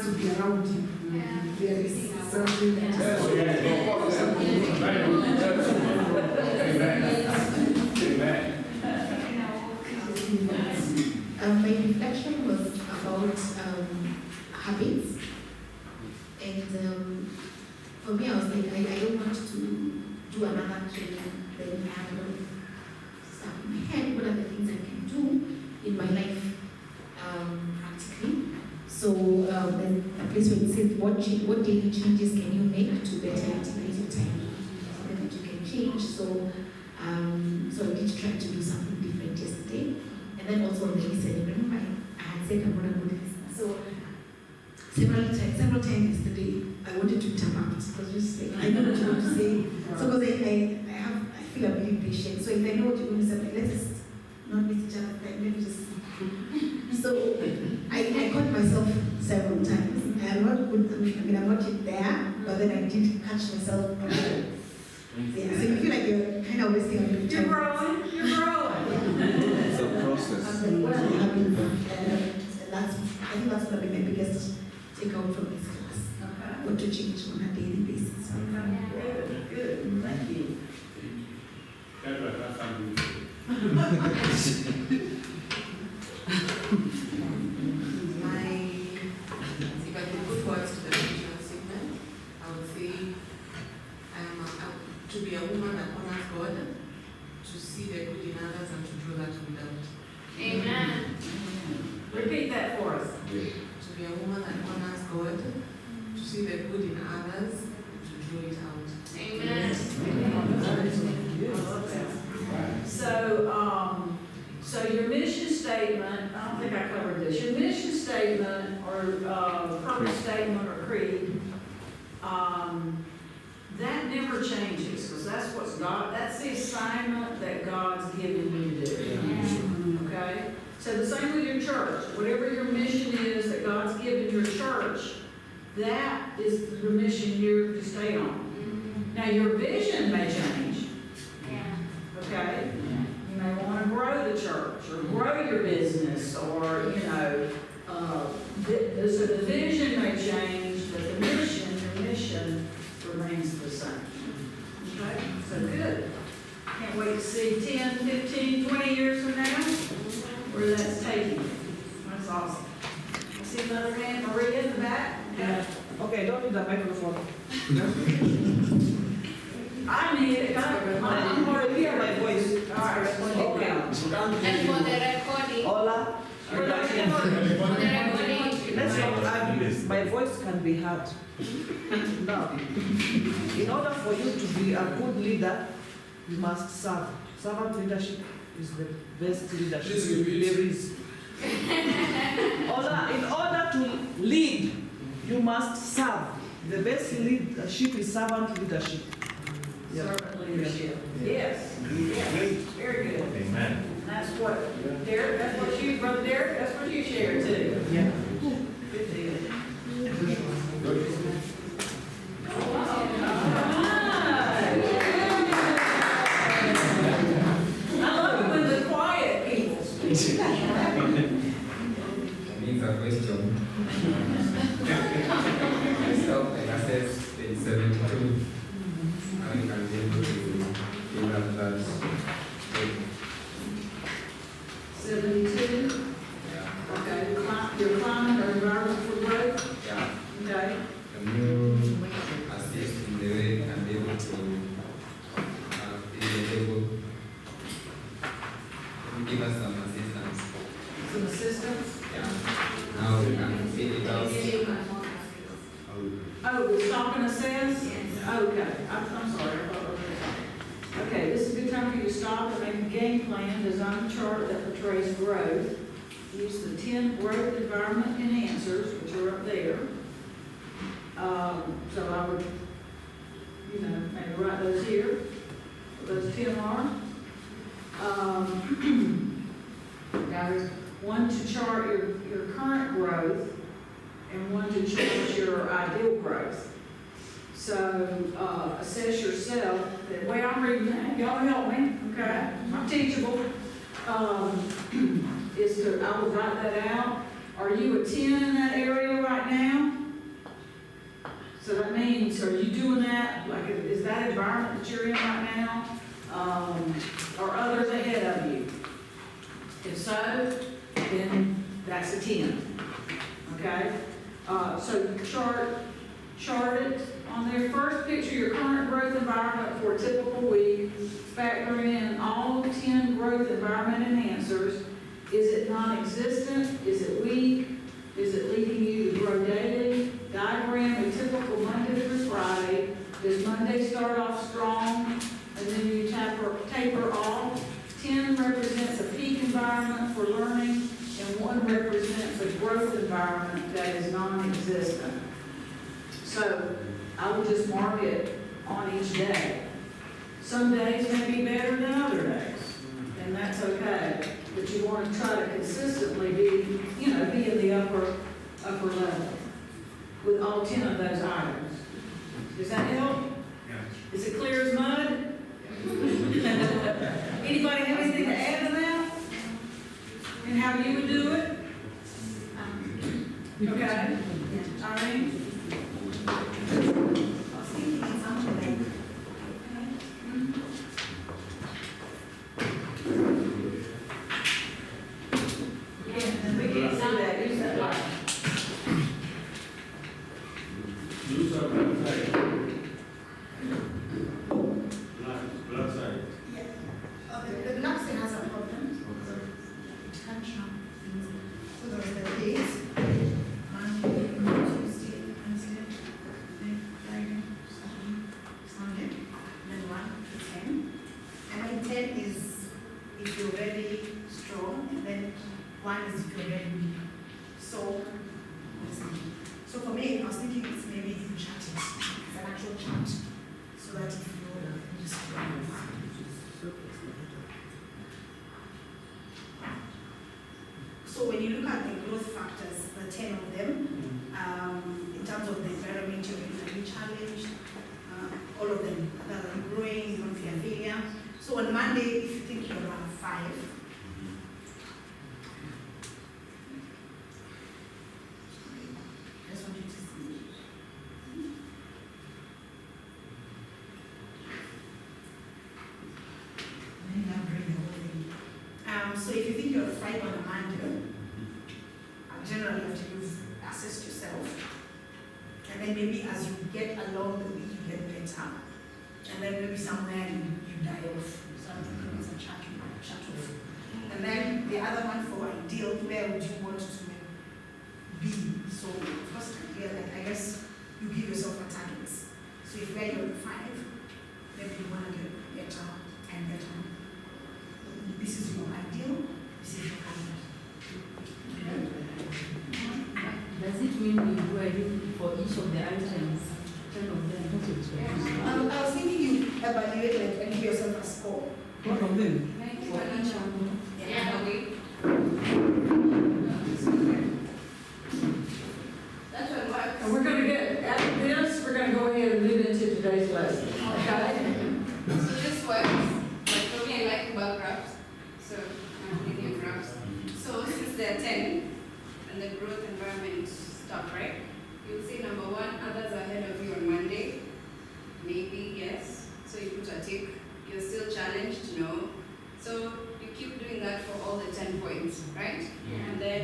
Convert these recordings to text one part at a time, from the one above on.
to be around you. There is something that my reflection was about habits. And for me, I was like, I don't want to do another training. Then I have a lot of stuff in my head. What are the things I can do in my life practically? So there's a place where it says, what daily changes can you make to better utilize your time? Something that you can change. So I did try to do something different yesterday. And then also on the listening, remember I had said I'm going to go to listen. So several times yesterday, I wanted to interrupt because just like, I know what you want to say. So because I feel I'm really patient. So if I know what you're going to say, like, let's just not miss each other. Let me just. So I caught myself several times. I'm not good. I'm not yet there, but then I did catch myself. Yeah, so you feel like you're kind of wasting a bit of time. You're growing. It's a process. I think that's going to be my biggest take out from this class. Okay. What to change on a daily basis. Okay. Good. Thank you. If I can put words to the visual statement, I would say to be a woman that honors God, to see the good in others and to draw that without. Amen. Repeat that for us. To be a woman that honors God, to see the good in others, to draw it out. Amen. So your mission statement, I don't think I covered this, your mission statement or purpose statement or creed, that never changes because that's what's that's the assignment that God's given you to do. Okay? So the same with your church. Whatever your mission is that God's given your church, that is the mission you're to stay on. Now your vision may change. Okay? You may want to grow the church or grow your business or, so the vision may change, but the mission, your mission remains the same. Okay? So good. Can't wait to see 10, 15, 20 years from now where that's taking you. That's awesome. I see another hand, Maria in the back. Yeah. Okay, don't need the microphone. I need it. I'm want to hear my voice. All right. Okay. And for the recording. Hola. For the recording. Let's not argue. My voice can be heard. Now, in order for you to be a good leader, you must serve. Servant leadership is the best leadership there is. In order to lead, you must serve. The best leadership is servant leadership. Servant leadership. Yes. Very good. Amen. That's what, Derek, that's what you, Brother Derek, that's what you share too. Yeah. Good deal. I love it when the quiet people speak. Means a question. Myself, like I said, it's 72. How you can be able to give us that? 72. Yeah. Okay, your climate or environment for growth. Yeah. Okay. Can you assist in the way you can be able to be able to give us some assistance? Some assistance. Yeah. Now we can fit it out. Oh, the stop and assess? Yes. Okay, I'm sorry. Okay, this is a good time for you to stop and make a game plan, design a chart that portrays growth. Use the 10 growth environment enhancers, which are up there. So I would, maybe write those here. Those 10 are. Guys, one to chart your current growth and one to chart your ideal growth. So assess yourself. The way I'm reading that, y'all help me, okay? I'm teachable. I will write that out Are you a 10 in that area right now? So that means, are you doing that, like, is that environment that you're in right now? Are others ahead of you? If so, then that's a 10, okay? So you chart it on their first picture, your current growth environment for a typical week, factoring in all 10 growth environment enhancers. Is it non-existent? Is it weak? Is it leading you to grow daily? Diagram a typical Monday through Friday. Does Monday start off strong and then you taper off? 10 represents a peak environment for learning and 1 represents a growth environment that is non-existent. So I will just mark it on each day. Some days may be better than other days, and that's okay. But you want to try to consistently be in the upper level with all 10 of those items. Does that help? Yeah. Is it clear as mud? Anybody have anything to add to that? And how you would do it? Okay. Irene? So when you look at the growth factors, the 10 of them, in terms of the environment you're going to be challenged, all of them, other than growing, you don't fear failure. So on Monday, if you think you're around 5, I just want you to see. So if you think you're a 5 on a Monday, generally you have to assess yourself. And then maybe as you get along the week, you get better. And then maybe somewhere you die off. Something is a chat off. And then the other one for ideal, where would you want to be? So first ideal, like I guess you give yourself a target. So if where you're 5, maybe you want to get better and better. This is your ideal, this is your ideal. Does it mean we do everything for each of the items? 10 of them. I was thinking you evaluate like, and give yourself a score. What of them? For each one. Yeah. That's what works. And we're going to get, after this, we're going to go ahead and move into today's lesson. Okay? So this works. Like for me, I like bar graphs. So I'm giving you graphs. So since they're 10, and the growth environment stuff, right? You'll see number 1, others ahead of you on Monday. Maybe, yes. So you put a tick. You're still challenged, no. So you keep doing that for all the 10 points, right? Yeah. And then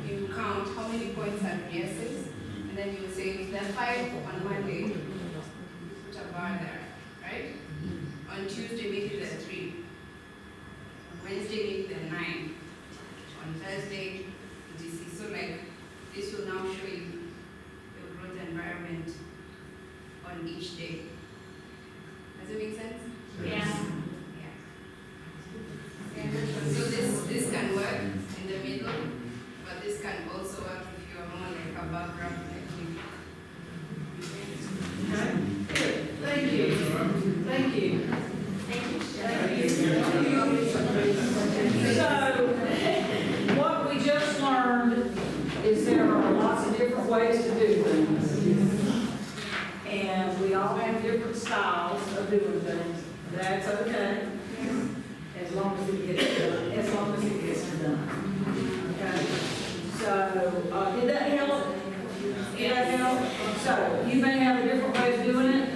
you count how many points are yeses. And then you say, if there are 5 on Monday, you put a bar there, right? On Tuesday, make it a 3. On Wednesday, make it a 9. On Thursday, DC. So like, this will now show you your growth environment on each day. Does it make sense? Yeah. So this can work in the middle, but this can also work if you're more like a bar graph like me. Okay? Thank you. Thank you. So, what we just learned is there are lots of different ways to do things. And we all have different styles of doing things. That's okay. As long as it gets done. As long as it gets done. Okay? So, did that help? Did that help? So, you may have a different way of doing it.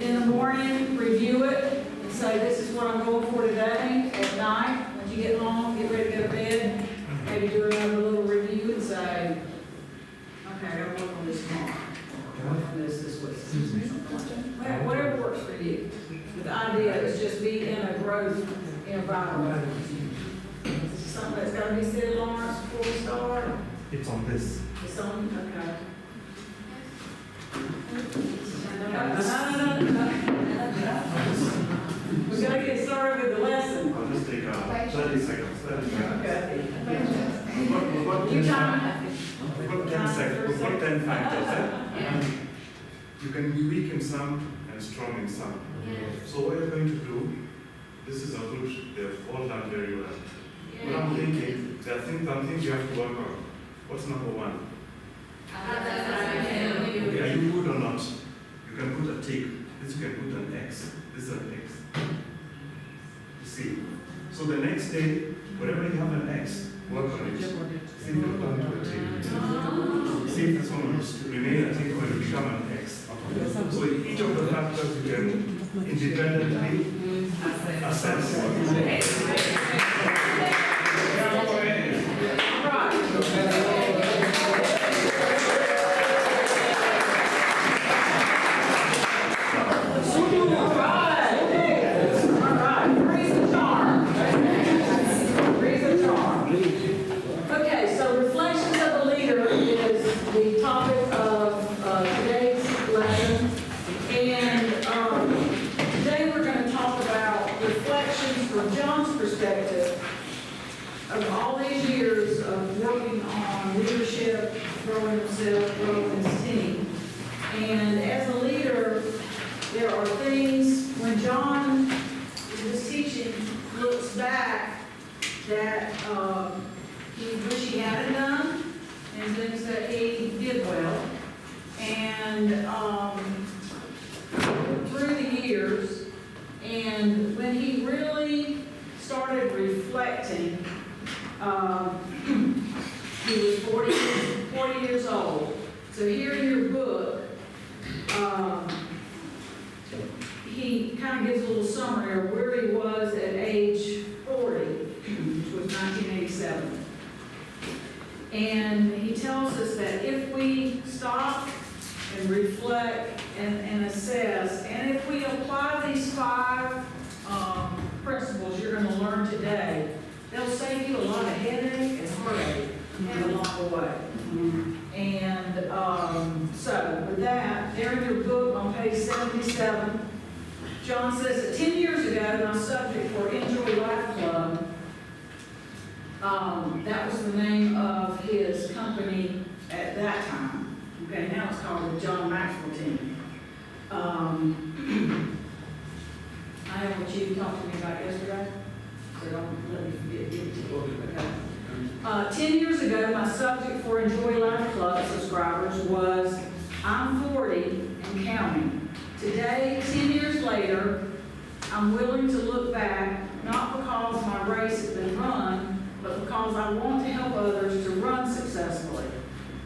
In the morning, review it, and say, this is what I'm going for today. At night, when you get home, get ready to go to bed, maybe do another little review and say, okay, I gotta work on this tomorrow. Work on this week. Well, whatever works for you. But the idea is just be in a growth environment. Something that's gotta be said, Lawrence, before we start. It's on this. It's on, okay. No. We're gonna get started with the lesson. I'll just take 30 seconds. 30 seconds. Okay. We've got You 10 time? We've got 10 seconds. We've got 10 factors. You can be weak in some and strong in some. So what you're going to do, this is a good, they've all done very well. What I'm thinking, there are things you have to work on. What's number one? Okay, are you good or not? You can put a tick. This you can put an X. This is an X. You see? So the next day, wherever you have an X, work on it. See if you've done to a tick. See if this one will remain a tick or it will become an X. So each of the factors you can independently assess. Growing himself, growing his team. And as a leader, there are things, when John was teaching, looks back that he wish he hadn't done, and things that he did well. And through the years, and when he really started reflecting, he was 40 years old. So here in your book, he kind of gives a little summary of where he was at age 40, which was 1987. And he tells us that if we stop and reflect and assess, and if we apply these 5 principles you're going to learn today, they'll save you a lot of headache and heartache along the way. And so with that, there in your book on page 77, John says that 10 years ago, my subject for Enjoy Life Club, that was the name of his company at that time. Okay, now it's called the John Maxwell Team. I have what you talked to me about yesterday, so don't let me forget to give it to you. Okay. 10 years ago, my subject for Enjoy Life Club subscribers was I'm 40 and counting. Today, 10 years later, I'm willing to look back, not because my race has been run, but because I want to help others to run successfully.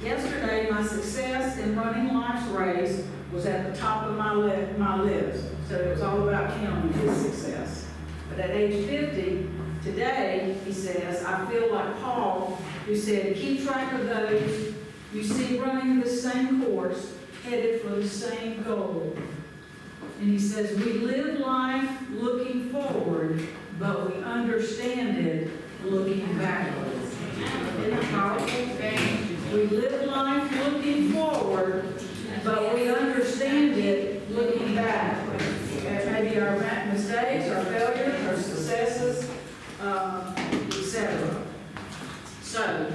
Yesterday, my success in running life's race was at the top of my list, so it was all about counting his success. But at age 50, today, he says, I feel like Paul, who said, keep track of those you see running the same course, headed for the same goal. And he says, we live life looking forward, but we understand it looking backwards. Isn't that powerful? We live life looking forward, but we understand it looking back. Maybe our mistakes, our failures, our successes, etc. So,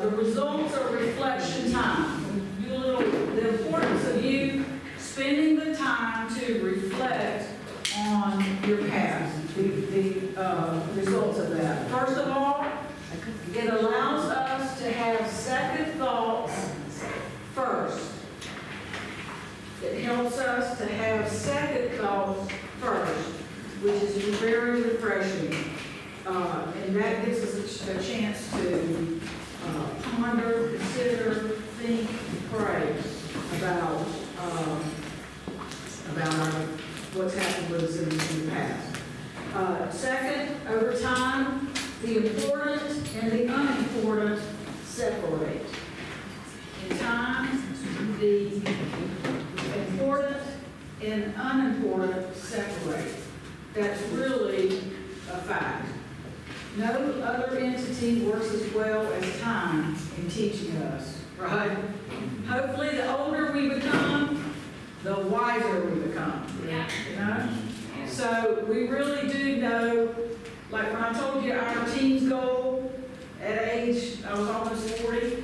the results of reflection time. The importance of you spending the time to reflect on your past, the results of that. First of all, it allows us to have second thoughts first. It helps us to have second thoughts first, which is very refreshing. And that gives us a chance to ponder, consider, think, pray about what's happened with us in the past. Second, over time, the important and the unimportant separate. In time, the important and unimportant separate. That's really a fact. No other entity works as well as time in teaching us, right? Hopefully, the older we become, the wiser we become. Yeah. You know? So we really do know, like when I told you our team's goal at age, I was almost 40,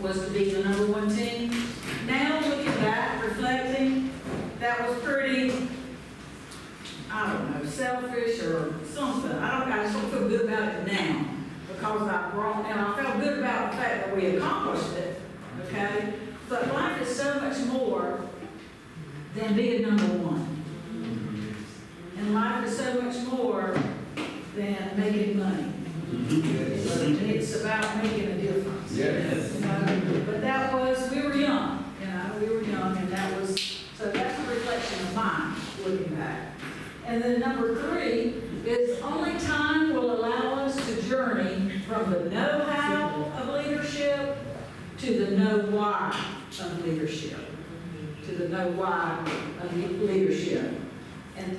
was to be the #1 team. Now looking back, reflecting, that was pretty, I don't know, selfish or something. I just don't feel good about it now because I've grown, and I felt good about the fact that we accomplished it, okay? But life is so much more than being #1. And life is so much more than making money. It's about making a difference. Yes. You know? But that was, we were young, and that was, so that's a reflection of mine, looking back. And then number 3 is only time will allow us to journey from the know-how of leadership to the know-why of leadership. To the know-why of leadership. And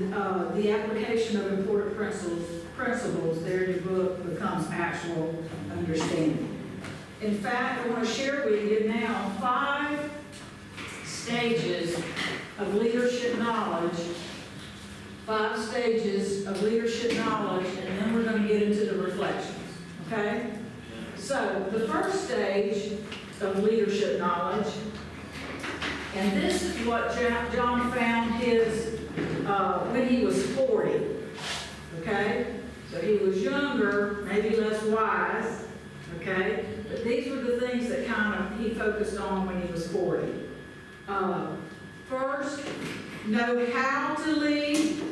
the application of important principles there in your book becomes actual understanding. In fact, I want to share with you now 5 stages of leadership knowledge. 5 stages of leadership knowledge, and then we're going to get into the reflections. Okay? So, the first stage of leadership knowledge, and this is what John found his when he was 40. Okay? So he was younger, maybe less wise. Okay? But these were the things that he focused on when he was 40. First, know how to lead.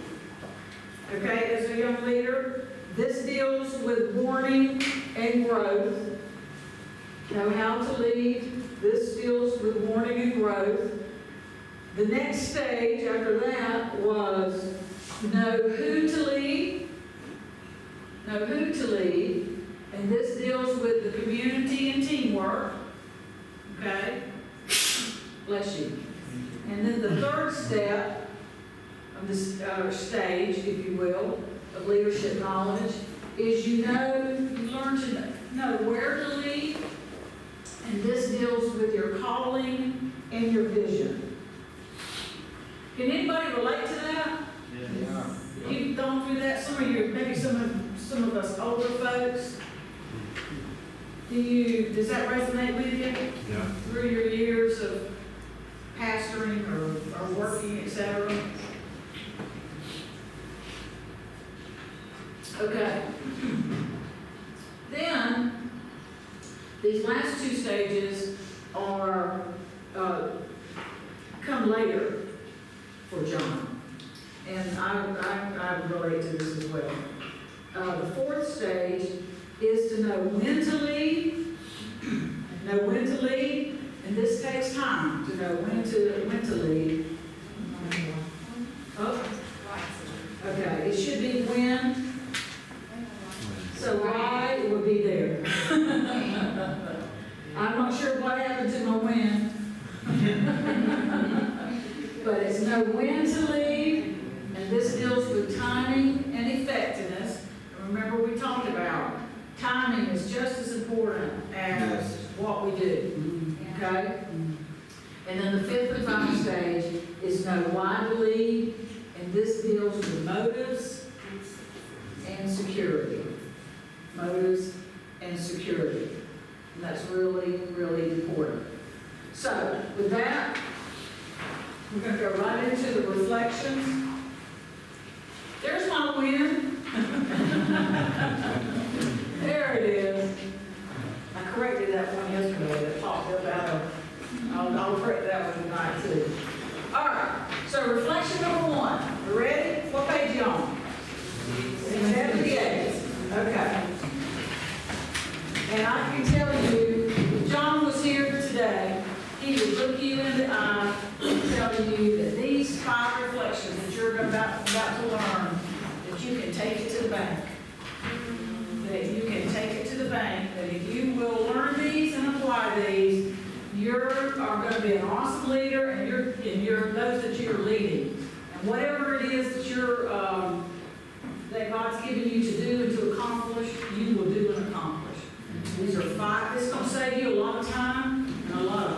Okay, as a young leader, this deals with warning and growth. Know how to lead. This deals with warning and growth. The next stage after that was know who to lead. Know who to lead. And this deals with the community and teamwork. Okay? Bless you. And then the third step of this stage, if you will, of leadership knowledge is you learn to know where to lead. And this deals with your calling and your vision. Can anybody relate to that? Yeah. You've gone through that. Some of you, maybe some of us older folks. Does that resonate with you? Yeah. Through your years of pastoring or working, etc. Okay. Then these last 2 stages are come later for John, and I relate to this as well. The 4th stage is to know when to lead. Know when to lead, and this takes time to know when to lead. Oh, okay. It should be when. So why would be there. I'm not sure what happened to my when. But it's know when to lead, and this deals with timing and effectiveness. Remember we talked about timing is just as important as what we do. Okay? And then the 5th and final stage is know why to lead, and this deals with motives and security. Motives and security. And that's really, really important. So, with that, we're going to go right into the reflections. There's my win. There it is. I corrected that one yesterday that popped up out of. I'll correct that one tonight too. All right. So reflection number 1. You ready? What page you on? 78. Okay. And I can tell you to look you in the eye and tell you that these 5 reflections that you're about to learn, that you can take it to the bank. That you can take it to the bank, that if you will learn these and apply these, you are going to be an awesome leader, and you're those that you're leading. And whatever it is that you're that God's given you to do and to accomplish, you will do and accomplish. These are 5. It's going to save you a lot of time and a lot of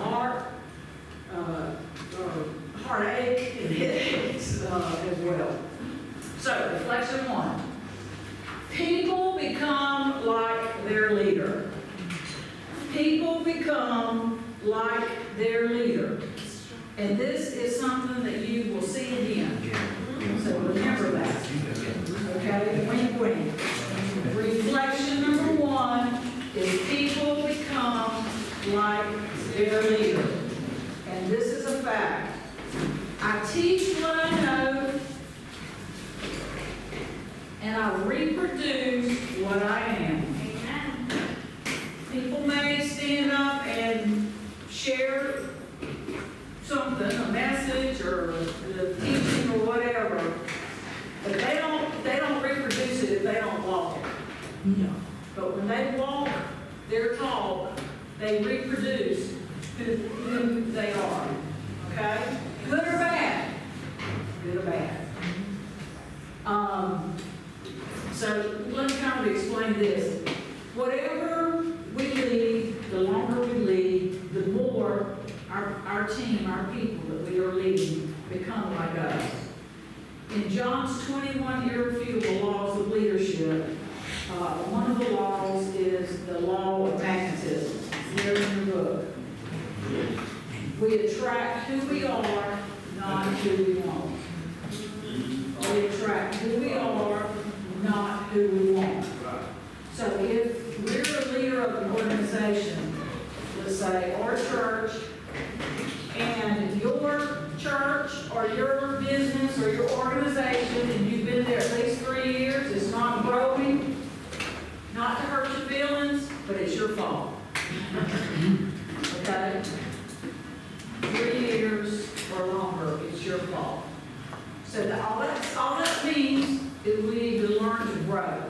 heartache and headaches as well. So, reflection 1. People become like their leader. People become like their leader. And this is something that you will see again. So remember that. Okay? Wink. Reflection number 1 is people become like their leader. And this is a fact. I teach what I know, and I reproduce what I am. Amen. People may stand up and share something, a message or the teaching or whatever, but they don't reproduce it if they don't walk it. Yeah. But when they walk their talk, they reproduce who they are. Okay? Good or bad? Good or bad. So let me kind of explain this. Whatever we lead, the longer we lead, the more our team, our people that we are leading become like us. In John's 21 irrefutable laws of leadership, one of the laws is the law of magnetism. It's there in your book. We attract who we are, not who we want. We attract who we are, not who we want. So if we're a leader of an organization, let's say, or a church, and your church or your business or your organization, and you've been there at least 3 years, it's not growing, not to hurt your feelings, but it's your fault. Okay? 3 years or longer, it's your fault. So all that means is we need to learn to grow.